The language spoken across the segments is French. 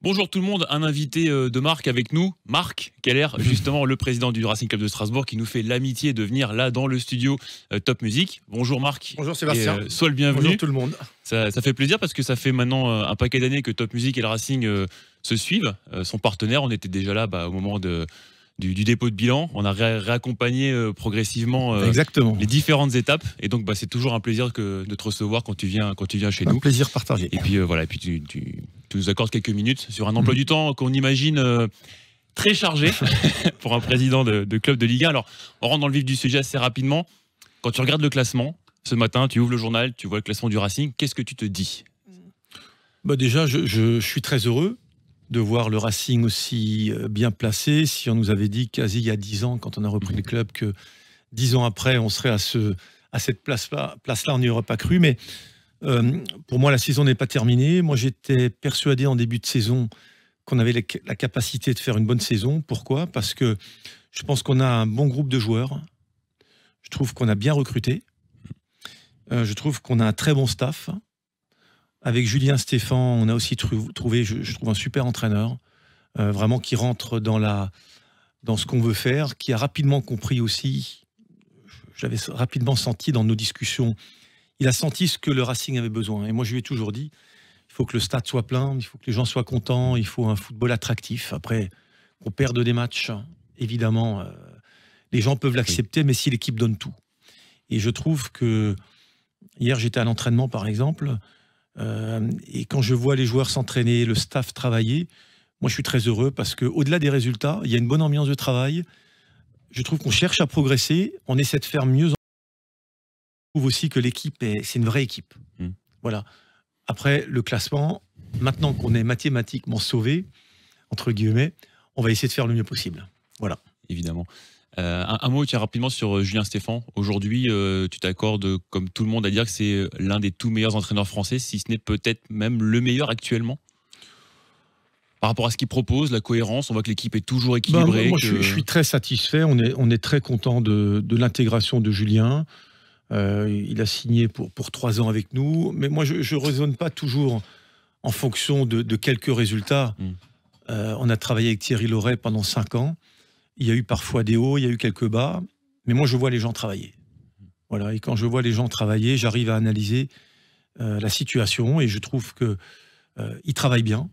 Bonjour tout le monde, un invité de marque avec nous, Marc Keller, justement le président du Racing Club de Strasbourg, qui nous fait l'amitié de venir là dans le studio Top Music. Bonjour Marc. Bonjour Sébastien. Et, sois le bienvenu. Bonjour tout le monde. Ça fait plaisir parce que ça fait maintenant un paquet d'années que Top Music et le Racing se suivent, sont partenaires. On était déjà là au moment du dépôt de bilan. On a réaccompagné progressivement les différentes étapes. Et donc c'est toujours un plaisir de te recevoir quand tu viens chez nous. Un plaisir partagé. Et puis voilà, et puis tu nous accordes quelques minutes sur un emploi du temps qu'on imagine très chargé pour un président de club de Ligue 1. Alors, on rentre dans le vif du sujet assez rapidement. Quand tu regardes le classement, ce matin, tu ouvres le journal, tu vois le classement du Racing, qu'est-ce que tu te dis ? Déjà, je suis très heureux de voir le Racing aussi bien placé. Si on nous avait dit quasi il y a 10 ans, quand on a repris le club, que 10 ans après, on serait à cette place-là, on n'y aurait pas cru. Mais pour moi, la saison n'est pas terminée. Moi, j'étais persuadé en début de saison qu'on avait la capacité de faire une bonne saison. Pourquoi ? Parce que je pense qu'on a un bon groupe de joueurs. Je trouve qu'on a bien recruté. Je trouve qu'on a un très bon staff. Avec Julien Stéphan, on a aussi trouvé, je trouve, un super entraîneur, vraiment qui rentre dans ce qu'on veut faire, qui a rapidement compris aussi, j'avais rapidement senti dans nos discussions, il a senti ce que le Racing avait besoin. Et moi, je lui ai toujours dit, il faut que le stade soit plein, il faut que les gens soient contents, il faut un football attractif. Après, qu'on perde des matchs, évidemment, les gens peuvent l'accepter, mais si l'équipe donne tout. Et je trouve que, hier, j'étais à l'entraînement, par exemple, et quand je vois les joueurs s'entraîner, le staff travailler, moi je suis très heureux parce qu'au-delà des résultats, il y a une bonne ambiance de travail. Je trouve qu'on cherche à progresser, on essaie de faire mieux. Je trouve aussi que l'équipe, c'est une vraie équipe. Voilà. Après, le classement, maintenant qu'on est mathématiquement sauvé, entre guillemets, on va essayer de faire le mieux possible. Voilà. Évidemment. Un mot tiens, rapidement sur Julien Stéphan. Aujourd'hui, tu t'accordes, comme tout le monde, à dire que c'est l'un des tout meilleurs entraîneurs français, si ce n'est peut-être même le meilleur actuellement. Par rapport à ce qu'il propose, la cohérence, on voit que l'équipe est toujours équilibrée. Moi, je suis très satisfait. On est très content de l'intégration de Julien. Il a signé pour 3 ans avec nous. Mais moi, je ne raisonne pas toujours en fonction de quelques résultats. On a travaillé avec Thierry Loret pendant 5 ans. Il y a eu parfois des hauts, il y a eu quelques bas, mais moi je vois les gens travailler. Voilà, et quand je vois les gens travailler, j'arrive à analyser la situation et je trouve que il travaille bien.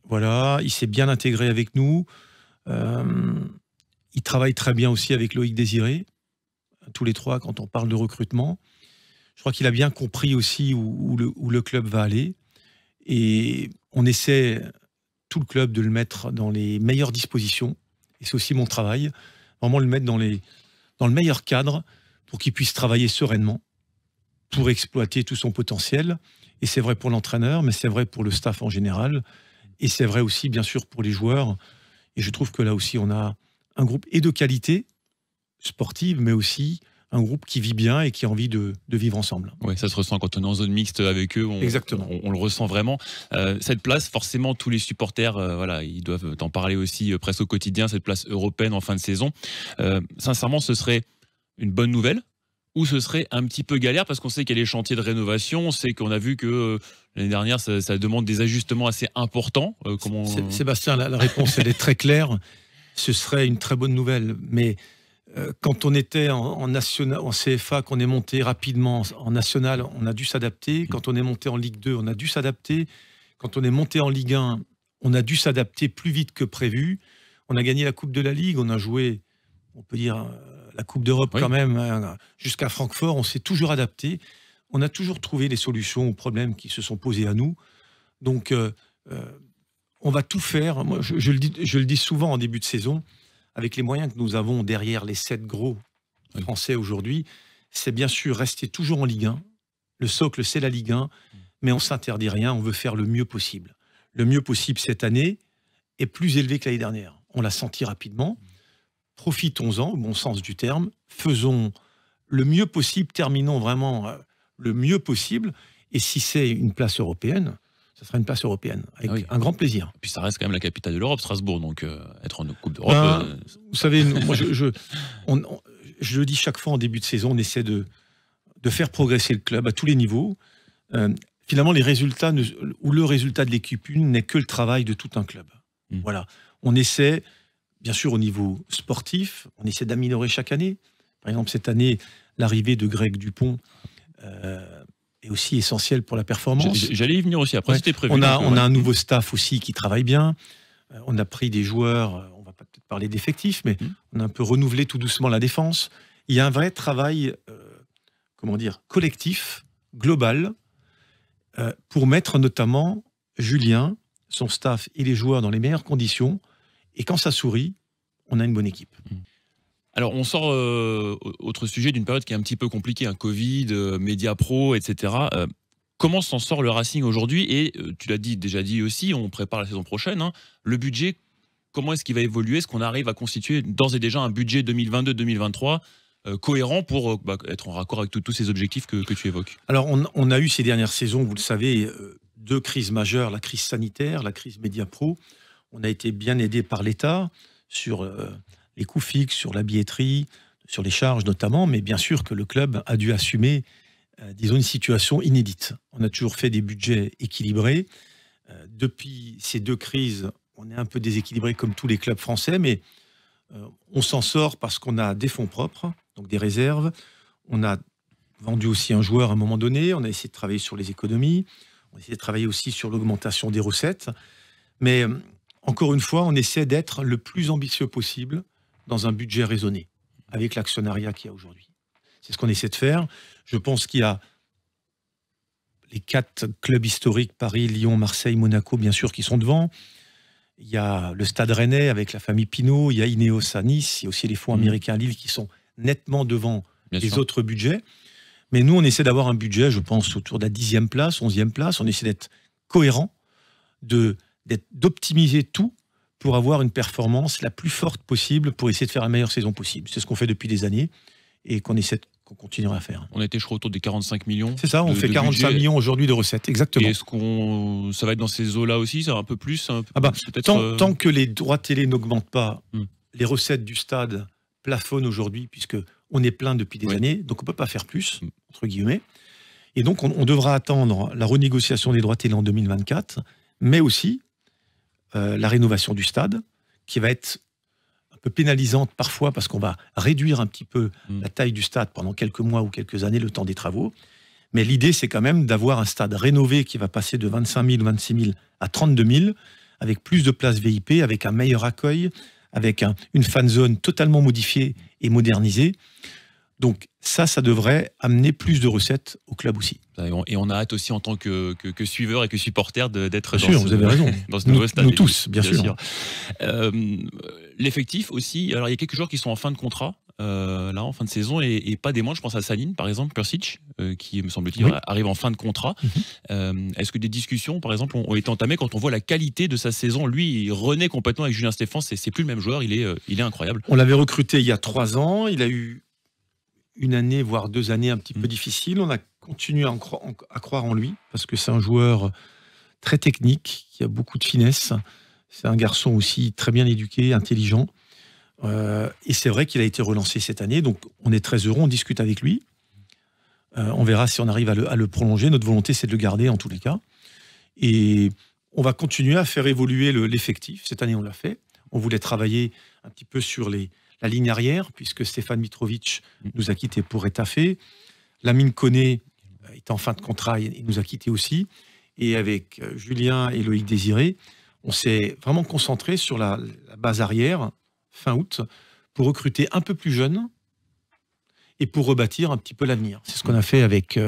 Voilà, il s'est bien intégré avec nous. Il travaille très bien aussi avec Loïc Désiré, tous les trois quand on parle de recrutement. Je crois qu'il a bien compris aussi où le club va aller et on essaie tout le club de le mettre dans les meilleures dispositions. Et c'est aussi mon travail, vraiment le mettre dans le meilleur cadre pour qu'il puisse travailler sereinement, pour exploiter tout son potentiel. Et c'est vrai pour l'entraîneur, mais c'est vrai pour le staff en général. Et c'est vrai aussi, bien sûr, pour les joueurs. Et je trouve que là aussi, on a un groupe et de qualité sportive, mais aussi un groupe qui vit bien et qui a envie de vivre ensemble. Oui, ça se ressent quand on est en zone mixte avec eux. Exactement. On le ressent vraiment. Cette place, forcément, tous les supporters, ils doivent en parler aussi presque au quotidien, cette place européenne en fin de saison. Sincèrement, ce serait une bonne nouvelle ou ce serait un petit peu galère parce qu'on sait qu'il y a les chantiers de rénovation, on sait qu'on a vu que l'année dernière, ça demande des ajustements assez importants. Sébastien, la réponse, elle est très claire. Ce serait une très bonne nouvelle, mais quand on était en CFA, qu'on est monté rapidement en national, on a dû s'adapter. Quand on est monté en Ligue 2, on a dû s'adapter. Quand on est monté en Ligue 1, on a dû s'adapter plus vite que prévu. On a gagné la Coupe de la Ligue, on a joué, on peut dire, la Coupe d'Europe quand même, jusqu'à Francfort. On s'est toujours adapté. On a toujours trouvé les solutions aux problèmes qui se sont posés à nous. Donc, on va tout faire. Moi, je le dis souvent en début de saison. Avec les moyens que nous avons derrière les 7 gros français aujourd'hui, c'est bien sûr rester toujours en Ligue 1. Le socle, c'est la Ligue 1, mais on ne s'interdit rien, on veut faire le mieux possible. Le mieux possible cette année est plus élevé que l'année dernière. On l'a senti rapidement. Profitons-en, au bon sens du terme. Faisons le mieux possible, terminons vraiment le mieux possible. Et si c'est une place européenne, ça sera une place européenne, avec un grand plaisir. Et puis ça reste quand même la capitale de l'Europe, Strasbourg, donc être en Coupe d'Europe... Vous savez, moi, je le dis chaque fois en début de saison, on essaie de faire progresser le club à tous les niveaux. finalement, les résultats ou le résultat de l'équipe 1 n'est que le travail de tout un club. Voilà. On essaie, bien sûr, au niveau sportif, on essaie d'améliorer chaque année. Par exemple, cette année, l'arrivée de Greg Dupont est aussi essentielle pour la performance. J'allais y venir aussi. Après, c'était prévu. On a un nouveau staff aussi qui travaille bien. On a pris des joueurs, on va pas peut-être parler d'effectifs, mais on a un peu renouvelé tout doucement la défense. Il y a un vrai travail, collectif, global, pour mettre notamment Julien, son staff et les joueurs dans les meilleures conditions. Et quand ça sourit, on a une bonne équipe. Alors, on sort, autre sujet, d'une période qui est un petit peu compliquée, un Covid, médias pro, etc. Comment s'en sort le Racing aujourd'hui? Et tu l'as déjà dit aussi, on prépare la saison prochaine. Hein. Le budget, comment est-ce qu'il va évoluer? Est-ce qu'on arrive à constituer d'ores et déjà un budget 2022-2023 cohérent pour être en raccord avec tous ces objectifs que tu évoques? Alors, on a eu ces dernières saisons, vous le savez, 2 crises majeures, la crise sanitaire, la crise média pro. On a été bien aidé par l'État sur les coûts fixes, sur la billetterie, sur les charges notamment, mais bien sûr que le club a dû assumer, disons, une situation inédite. On a toujours fait des budgets équilibrés. Depuis ces 2 crises, on est un peu déséquilibré comme tous les clubs français, mais on s'en sort parce qu'on a des fonds propres, donc des réserves. On a vendu aussi un joueur à un moment donné. On a essayé de travailler sur les économies. On a essayé de travailler aussi sur l'augmentation des recettes. Mais encore une fois, on essaie d'être le plus ambitieux possible dans un budget raisonné, avec l'actionnariat qu'il y a aujourd'hui. C'est ce qu'on essaie de faire. Je pense qu'il y a les 4 clubs historiques, Paris, Lyon, Marseille, Monaco, bien sûr, qui sont devant. Il y a le Stade Rennais avec la famille Pinault, il y a Ineos à Nice, il y a aussi les fonds américains à Lille qui sont nettement devant les autres budgets. Mais nous, on essaie d'avoir un budget, je pense, autour de la 10e place, 11e place. On essaie d'être cohérent, d'optimiser tout pour avoir une performance la plus forte possible, pour essayer de faire la meilleure saison possible. C'est ce qu'on fait depuis des années et qu'on continuera à faire. On était, je crois, autour des 45 millions. C'est ça, on fait 45 millions aujourd'hui de recettes, exactement. Et est-ce ça va être dans ces eaux-là aussi, ça va un peu plus tant que les droits télé n'augmentent pas, les recettes du stade plafonnent aujourd'hui, puisque on est plein depuis des années, donc on ne peut pas faire plus, entre guillemets. Et donc on devra attendre la renégociation des droits télé en 2024, mais aussi la rénovation du stade, qui va être un peu pénalisante parfois, parce qu'on va réduire un petit peu la taille du stade pendant quelques mois ou quelques années, le temps des travaux. Mais l'idée, c'est quand même d'avoir un stade rénové qui va passer de 25 000, 26 000 à 32 000, avec plus de places VIP, avec un meilleur accueil, avec une fan zone totalement modifiée et modernisée. Donc ça devrait amener plus de recettes au club aussi. Et on a hâte aussi en tant que suiveur et que supporter d'être dans ce nouveau stade. Nous tous, bien sûr. L'effectif aussi, alors il y a quelques joueurs qui sont en fin de contrat, là en fin de saison, et pas des moindres. Je pense à Saline, par exemple, Persic, qui, me semble-t-il, arrive en fin de contrat. Est-ce que des discussions, par exemple, ont été entamées quand on voit la qualité de sa saison? Lui, il renaît complètement avec Julien Stéphan, c'est plus le même joueur, il est incroyable. On l'avait recruté il y a 3 ans, il a eu une année, voire 2 années un petit peu difficiles. On a continué à croire en lui, parce que c'est un joueur très technique, qui a beaucoup de finesse. C'est un garçon aussi très bien éduqué, intelligent. Et c'est vrai qu'il a été relancé cette année, donc on est très heureux, on discute avec lui. On verra si on arrive à le prolonger. Notre volonté, c'est de le garder en tous les cas. Et on va continuer à faire évoluer l'effectif. Cette année, on l'a fait. On voulait travailler un petit peu sur la ligne arrière, puisque Stéphane Mitrovic nous a quittés pour Étafé. Lamine Koné est en fin de contrat, il nous a quittés aussi. Et avec Julien et Loïc Désiré, on s'est vraiment concentré sur la base arrière, fin août, pour recruter un peu plus jeune et pour rebâtir un petit peu l'avenir. C'est ce qu'on a fait avec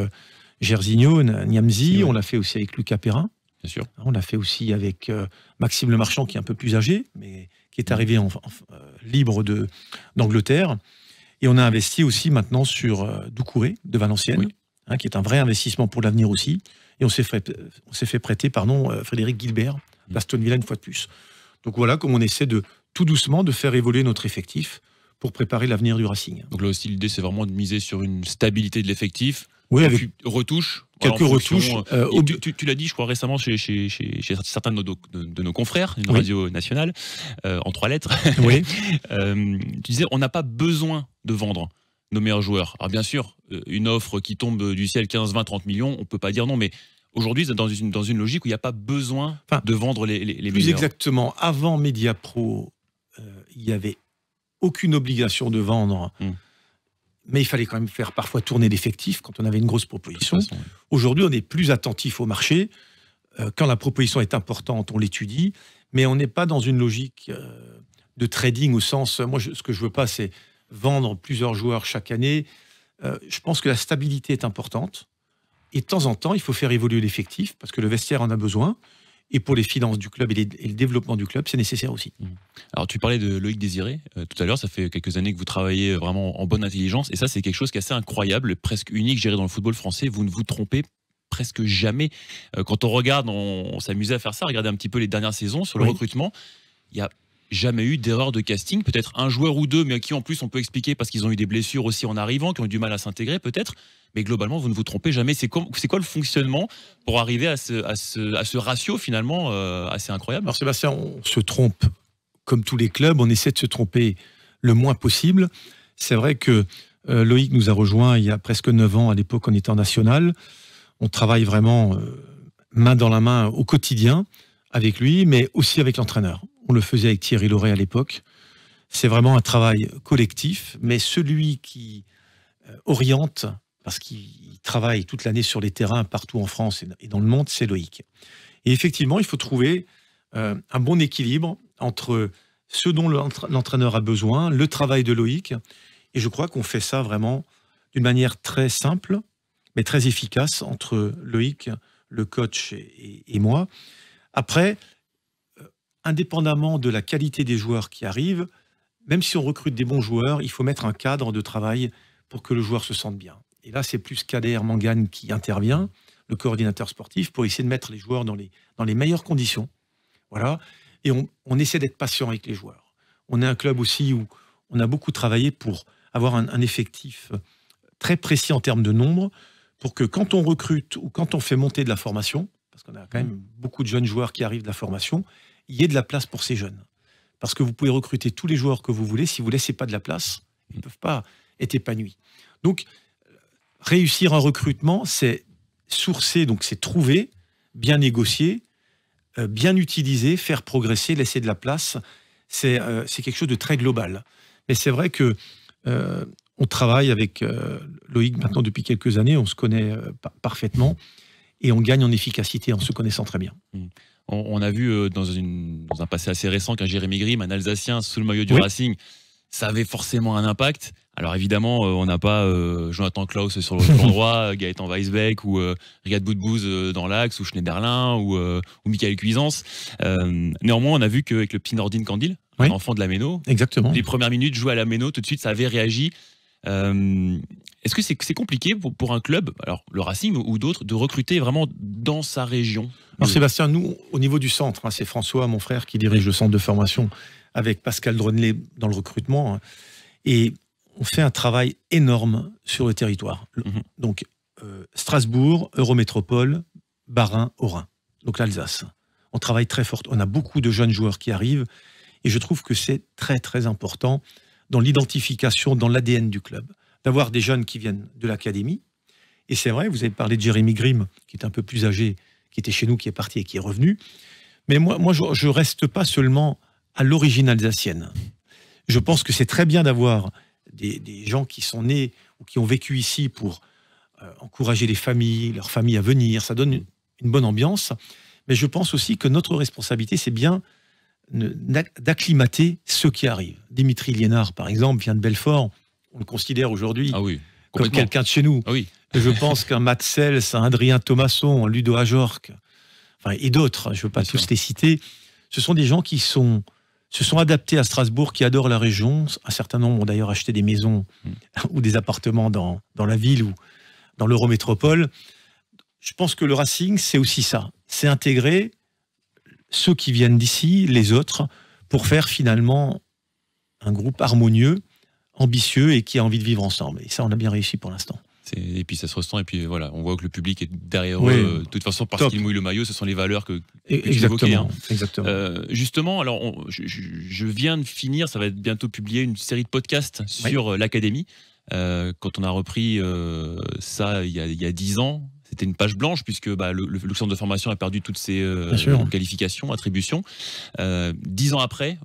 Jairzinho, Niamzi, on l'a fait aussi avec Lucas Perrin. Bien sûr. On l'a fait aussi avec Maxime Lemarchand, qui est un peu plus âgé, mais qui est arrivé libre d'Angleterre. Et on a investi aussi maintenant sur Doucouré, de Valenciennes, qui est un vrai investissement pour l'avenir aussi. Et on s'est fait prêter Frédéric Gilbert, d'Aston Villa, une fois de plus. Donc voilà, comme on essaie tout doucement de faire évoluer notre effectif pour préparer l'avenir du Racing. Donc là aussi, l'idée, c'est vraiment de miser sur une stabilité de l'effectif. Oui, avec retouches. Quelques retouches. Tu l'as dit, je crois, récemment chez certains de nos confrères, une radio nationale, en 3 lettres. Oui. Tu disais, on n'a pas besoin de vendre nos meilleurs joueurs. Alors bien sûr, une offre qui tombe du ciel, 15, 20, 30 millions, on ne peut pas dire non, mais aujourd'hui, dans une logique où il n'y a pas besoin de vendre les plus meilleurs. Exactement. Avant Mediapro, il n'y avait aucune obligation de vendre, mais il fallait quand même faire parfois tourner l'effectif quand on avait une grosse proposition. De toute façon, Aujourd'hui, on est plus attentif au marché. Quand la proposition est importante, on l'étudie, mais on n'est pas dans une logique de trading au sens... Moi, ce que je veux pas, c'est vendre plusieurs joueurs chaque année. Je pense que la stabilité est importante. Et de temps en temps, il faut faire évoluer l'effectif parce que le vestiaire en a besoin. Et pour les finances du club et le développement du club, c'est nécessaire aussi. Alors, tu parlais de Loïc Désiré tout à l'heure. Ça fait quelques années que vous travaillez vraiment en bonne intelligence. Et ça, c'est quelque chose qui est assez incroyable, presque unique, je dirais, dans le football français. Vous ne vous trompez presque jamais. Quand on regarde, on s'amusait à faire ça, regarder un petit peu les dernières saisons sur le recrutement. Il n'y a jamais eu d'erreur de casting. Peut-être un joueur ou deux, mais à qui en plus on peut expliquer parce qu'ils ont eu des blessures aussi en arrivant, qui ont eu du mal à s'intégrer peut-être. Mais globalement, vous ne vous trompez jamais. C'est quoi le fonctionnement pour arriver à ce ratio finalement assez incroyable? Alors Sébastien, on se trompe comme tous les clubs. On essaie de se tromper le moins possible. C'est vrai que Loïc nous a rejoints il y a presque 9 ans. À l'époque, on était en national. On travaille vraiment main dans la main au quotidien avec lui, mais aussi avec l'entraîneur. On le faisait avec Thierry Laurey à l'époque. C'est vraiment un travail collectif, mais celui qui oriente, parce qu'il travaille toute l'année sur les terrains partout en France et dans le monde, c'est Loïc. Et effectivement, il faut trouver un bon équilibre entre ce dont l'entraîneur a besoin, le travail de Loïc, et je crois qu'on fait ça vraiment d'une manière très simple, mais très efficace entre Loïc, le coach et moi. Après, indépendamment de la qualité des joueurs qui arrivent, même si on recrute des bons joueurs, il faut mettre un cadre de travail pour que le joueur se sente bien. Et là, c'est plus Kader Mangane qui intervient, le coordinateur sportif, pour essayer de mettre les joueurs dans les meilleures conditions. Voilà. Et on essaie d'être patient avec les joueurs. On est un club aussi où on a beaucoup travaillé pour avoir un effectif très précis en termes de nombre, pour que quand on recrute ou quand on fait monter de la formation, parce qu'on a quand même beaucoup de jeunes joueurs qui arrivent de la formation, il y ait de la place pour ces jeunes. Parce que vous pouvez recruter tous les joueurs que vous voulez, si vous ne laissez pas de la place, ils ne peuvent pas être épanouis. Donc, réussir un recrutement, c'est sourcer, donc c'est trouver, bien négocier, bien utiliser, faire progresser, laisser de la place. C'est quelque chose de très global. Mais c'est vrai que on travaille avec Loïc maintenant depuis quelques années, on se connaît parfaitement et on gagne en efficacité en se connaissant très bien. On a vu dans un passé assez récent qu'un Jérémy Grimm, un Alsacien sous le maillot du Racing, ça avait forcément un impact. Alors évidemment, on n'a pas Jonathan Klaus sur le flanc droit, Gaëtan Weisbeck ou Riyad Boudbouz dans l'axe, ou Schneiderlin ou Michael Cuisance. Néanmoins, on a vu qu'avec le petit Nordine Candil, un enfant de la Méno, exactement, les premières minutes jouées à la Méno, tout de suite, ça avait réagi. Est-ce que c'est compliqué pour un club, alors le Racing ou d'autres, de recruter vraiment dans sa région? Alors Sébastien, nous, au niveau du centre, c'est François, mon frère, qui dirige le centre de formation avec Pascal Dronelet dans le recrutement. Et on fait un travail énorme sur le territoire. Donc, Strasbourg, Eurométropole, Bas-Rhin, Haut-Rhin. Donc l'Alsace. On travaille très fort. On a beaucoup de jeunes joueurs qui arrivent. Et je trouve que c'est très, très important dans l'identification, dans l'ADN du club, d'avoir des jeunes qui viennent de l'académie. Et c'est vrai, vous avez parlé de Jérémy Grimm, qui est un peu plus âgé, qui était chez nous, qui est parti et qui est revenu. Mais moi je ne reste pas seulement à l'origine alsacienne. Je pense que c'est très bien d'avoir des gens qui sont nés ou qui ont vécu ici pour encourager les familles, leurs familles à venir. Ça donne une bonne ambiance. Mais je pense aussi que notre responsabilité, c'est bien d'acclimater ceux qui arrivent. Dimitri Liénard, par exemple, vient de Belfort. On le considère aujourd'hui comme quelqu'un de chez nous. Ah oui. Et je pense qu'un Matt Sels, un Adrien Thomasson, un Ludo Ajorc, et d'autres, je ne veux pas tous les citer, ce sont des gens qui se sont adaptés à Strasbourg, qui adorent la région. Un certain nombre ont d'ailleurs acheté des maisons ou des appartements dans la ville ou dans l'Eurométropole. Je pense que le Racing, c'est aussi ça. C'est intégrer ceux qui viennent d'ici, les autres, pour faire finalement un groupe harmonieux, ambitieux et qui a envie de vivre ensemble. Et ça, on a bien réussi pour l'instant. Et puis ça se ressent, et puis voilà, on voit que le public est derrière eux. De toute façon, parce qu'ils mouillent le maillot, ce sont les valeurs que tu évoquais. Exactement. Justement, alors je viens de finir, ça va être bientôt publié, une série de podcasts sur l'académie. Quand on a repris ça il y a 10 ans, c'était une page blanche puisque le centre de formation a perdu toutes ses qualifications, attributions. 10 ans après,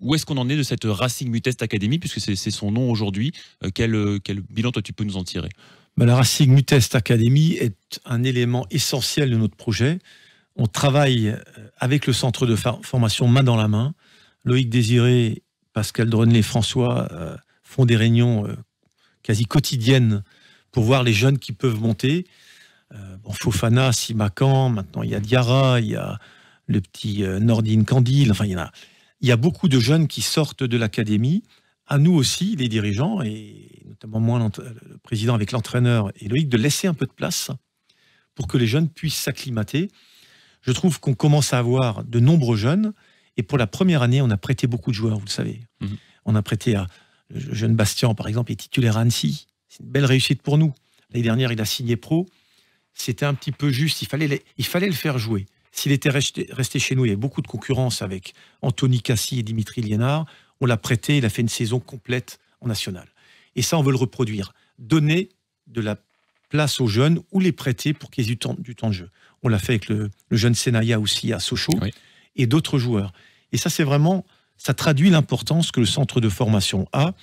où est-ce qu'on en est de cette Racing Mutest Academy, puisque c'est son nom aujourd'hui? Quel bilan toi tu peux nous en tirer? La Racing Mutest Academy est un élément essentiel de notre projet. On travaille avec le centre de formation main dans la main. Loïc Désiré, Pascal Dronnet, François font des réunions quasi quotidiennes pour voir les jeunes qui peuvent monter. Fofana, Simacan, maintenant il y a Diarra, il y a le petit Nordine Candil, enfin il y a beaucoup de jeunes qui sortent de l'académie. À nous aussi, les dirigeants, et notamment moi, le président avec l'entraîneur et Loïc, de laisser un peu de place pour que les jeunes puissent s'acclimater. Je trouve qu'on commence à avoir de nombreux jeunes, et pour la première année, on a prêté beaucoup de joueurs, vous le savez. On a prêté le jeune Bastien, par exemple, est titulaire à Annecy. C'est une belle réussite pour nous. L'année dernière, il a signé pro. C'était un petit peu juste, il fallait le faire jouer. S'il était resté chez nous, il y avait beaucoup de concurrence avec Anthony Cassi et Dimitri Liénard. On l'a prêté, il a fait une saison complète en national. Et ça, on veut le reproduire. Donner de la place aux jeunes ou les prêter pour qu'ils aient du temps de jeu. On l'a fait avec le jeune Senaya aussi à Sochaux et d'autres joueurs. Et ça, c'est vraiment, ça traduit l'importance que le centre de formation a.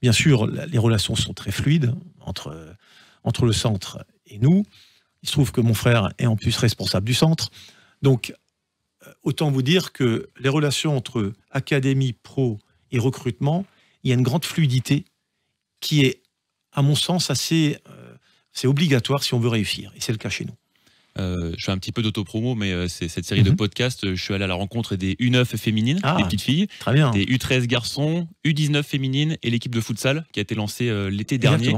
Bien sûr, les relations sont très fluides entre le centre et nous. Il se trouve que mon frère est en plus responsable du centre. Donc, autant vous dire que les relations entre académie, pro et recrutement, il y a une grande fluidité qui est, à mon sens, c'est obligatoire si on veut réussir. Et c'est le cas chez nous. Je fais un petit peu d'autopromo, mais c'est cette série de podcasts. Je suis allé à la rencontre des U9 féminines, des petites filles, très bien. Des U13 garçons, U19 féminines et l'équipe de futsal qui a été lancée l'été dernier.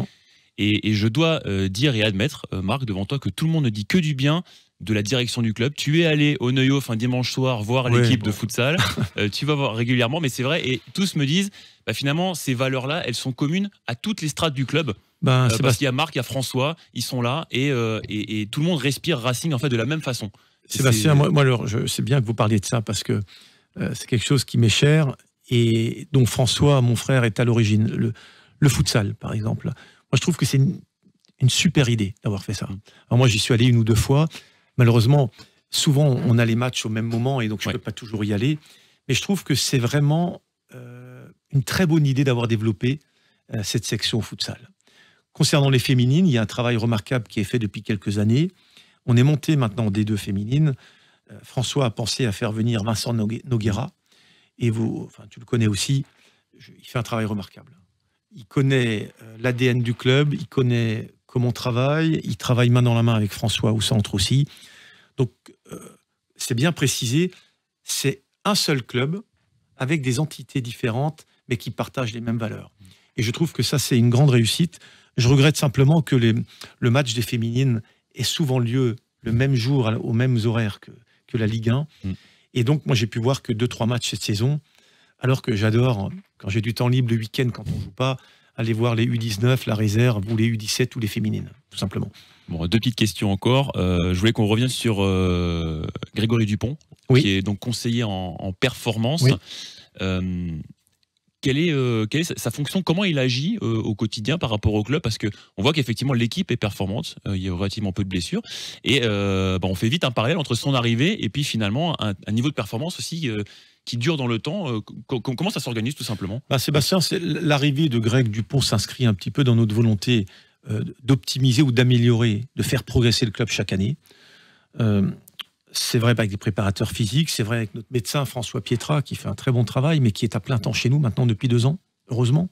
Et je dois dire et admettre, Marc, devant toi, que tout le monde ne dit que du bien de la direction du club. Tu es allé au Neuhof un dimanche soir voir l'équipe de futsal. Tu vas voir régulièrement, mais c'est vrai. Et tous me disent, finalement, ces valeurs-là, elles sont communes à toutes les strates du club. Parce qu'il y a Marc, il y a François, ils sont là et tout le monde respire Racing en fait de la même façon. Sébastien, je sais bien que vous parliez de ça parce que c'est quelque chose qui m'est cher et dont François, mon frère, est à l'origine. Le futsal, par exemple. Moi, je trouve que c'est une super idée d'avoir fait ça. Alors moi, j'y suis allé 1 ou 2 fois. Malheureusement, souvent, on a les matchs au même moment et donc je ne peux pas toujours y aller. Mais je trouve que c'est vraiment une très bonne idée d'avoir développé cette section futsal. Concernant les féminines, il y a un travail remarquable qui est fait depuis quelques années. On est monté maintenant en D2 féminine. François a pensé à faire venir Vincent Noguera. Et tu le connais aussi. Il fait un travail remarquable. Il connaît l'ADN du club, il connaît comment on travaille, il travaille main dans la main avec François au centre aussi. Donc, c'est bien précisé, c'est un seul club avec des entités différentes, mais qui partagent les mêmes valeurs. Et je trouve que ça, c'est une grande réussite. Je regrette simplement que le match des féminines ait souvent lieu le même jour, aux mêmes horaires que la Ligue 1. Et donc, moi, j'ai pu voir que 2-3 matchs cette saison, alors que j'adore, quand j'ai du temps libre le week-end, quand on ne joue pas, aller voir les U19, la réserve, ou les U17, ou les féminines, tout simplement. Bon, 2 petites questions encore. Je voulais qu'on revienne sur Grégory Dupont, qui est donc conseiller en performance. Quelle est sa fonction? Comment il agit au quotidien par rapport au club? Parce qu'on voit qu'effectivement l'équipe est performante, il y a relativement peu de blessures, et on fait vite un parallèle entre son arrivée et puis finalement un niveau de performance aussi qui dure dans le temps. Comment ça s'organise tout simplement? Sébastien, l'arrivée de Greg Dupont s'inscrit un petit peu dans notre volonté d'optimiser ou d'améliorer, de faire progresser le club chaque année. C'est vrai avec des préparateurs physiques, c'est vrai avec notre médecin François Pietra qui fait un très bon travail, mais qui est à plein temps chez nous maintenant depuis 2 ans, heureusement.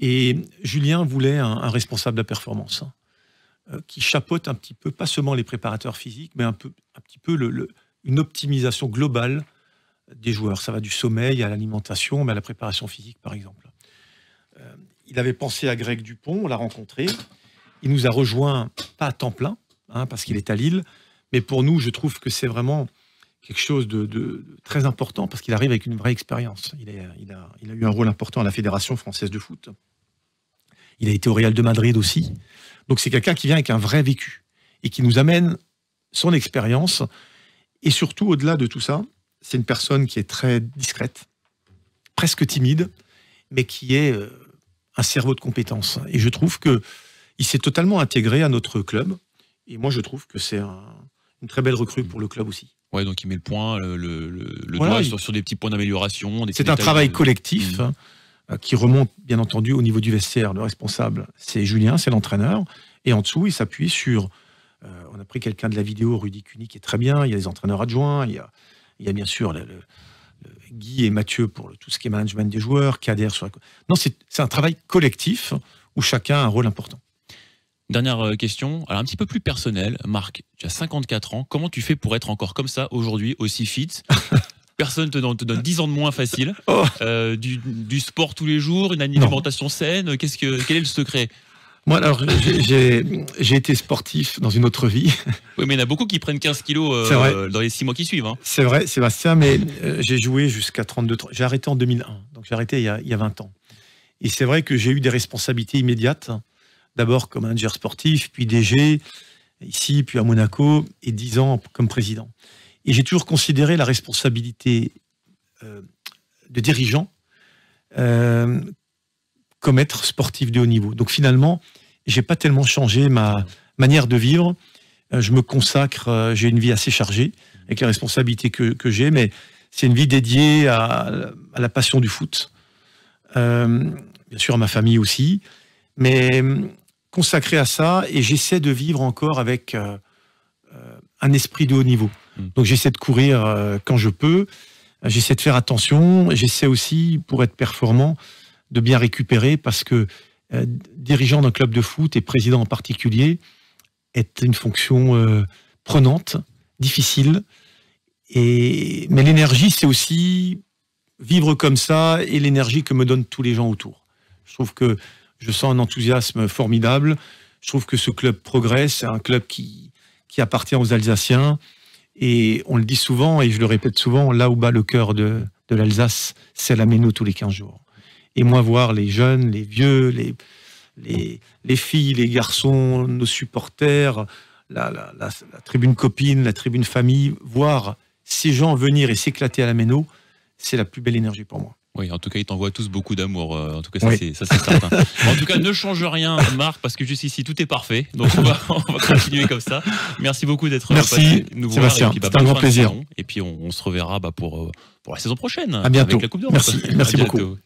Et Julien voulait un responsable de la performance qui chapeaute un petit peu, pas seulement les préparateurs physiques, mais un petit peu une optimisation globale des joueurs. Ça va du sommeil à l'alimentation, mais à la préparation physique par exemple. Il avait pensé à Greg Dupont, on l'a rencontré. Il nous a rejoint, pas à temps plein, parce qu'il est à Lille, mais pour nous, je trouve que c'est vraiment quelque chose de très important parce qu'il arrive avec une vraie expérience. Il a eu un rôle important à la Fédération française de foot. Il a été au Real de Madrid aussi. Donc c'est quelqu'un qui vient avec un vrai vécu et qui nous amène son expérience. Et surtout, au-delà de tout ça, c'est une personne qui est très discrète, presque timide, mais qui est un cerveau de compétences. Et je trouve qu'il s'est totalement intégré à notre club. Et moi, je trouve que c'est une très belle recrue pour le club aussi. Ouais, donc il met le point, Voilà, doigt sur des petits points d'amélioration. C'est un travail collectif qui remonte, bien entendu, au niveau du vestiaire. Le responsable, c'est Julien, c'est l'entraîneur. Et en dessous, il s'appuie sur... on a pris quelqu'un de la vidéo, Rudy Cuny, qui est très bien. Il y a les entraîneurs adjoints. Il y a bien sûr Guy et Mathieu pour tout ce qui est management des joueurs, Kader sur la... Non, c'est un travail collectif où chacun a un rôle important. Dernière question, alors un petit peu plus personnelle. Marc, tu as 54 ans. Comment tu fais pour être encore comme ça aujourd'hui, aussi fit? Personne te donne 10 ans de moins facile. Oh. Du sport tous les jours, une alimentation saine. Quel est le secret? Moi, alors, j'ai été sportif dans une autre vie. Oui, mais il y en a beaucoup qui prennent 15 kilos dans les 6 mois qui suivent. Hein. C'est vrai, Sébastien, mais j'ai joué jusqu'à 32 ans. J'ai arrêté en 2001, donc j'ai arrêté il y a 20 ans. Et c'est vrai que j'ai eu des responsabilités immédiates. D'abord comme manager sportif, puis DG, ici, puis à Monaco, et 10 ans comme président. Et j'ai toujours considéré la responsabilité de dirigeant comme être sportif de haut niveau. Donc finalement, j'ai pas tellement changé ma manière de vivre. Je me consacre, j'ai une vie assez chargée, avec les responsabilités que j'ai, mais c'est une vie dédiée à la passion du foot. Bien sûr à ma famille aussi, mais... consacré à ça, et j'essaie de vivre encore avec un esprit de haut niveau. Donc j'essaie de courir quand je peux, j'essaie de faire attention, j'essaie aussi, pour être performant, de bien récupérer, parce que dirigeant d'un club de foot, et président en particulier, est une fonction prenante, difficile, mais l'énergie, c'est aussi vivre comme ça, et l'énergie que me donnent tous les gens autour. Je trouve que je sens un enthousiasme formidable. Je trouve que ce club progresse. C'est un club qui appartient aux Alsaciens. Et on le dit souvent, et je le répète souvent, là où bat le cœur de l'Alsace, c'est la Méno tous les 15 jours. Et moi, voir les jeunes, les vieux, les filles, les garçons, nos supporters, la tribune copine, la tribune famille, voir ces gens venir et s'éclater à la Méno, c'est la plus belle énergie pour moi. Oui, en tout cas, ils t'envoient tous beaucoup d'amour. En tout cas, ça, c'est certain. En tout cas, ne change rien, Marc, parce que juste ici, tout est parfait. Donc, on va continuer comme ça. Merci beaucoup d'être passé nous voir. Sébastien, c'est un grand plaisir. Et puis, on se reverra pour la saison prochaine. À bientôt. Avec la Coupe d'Europe. Merci beaucoup.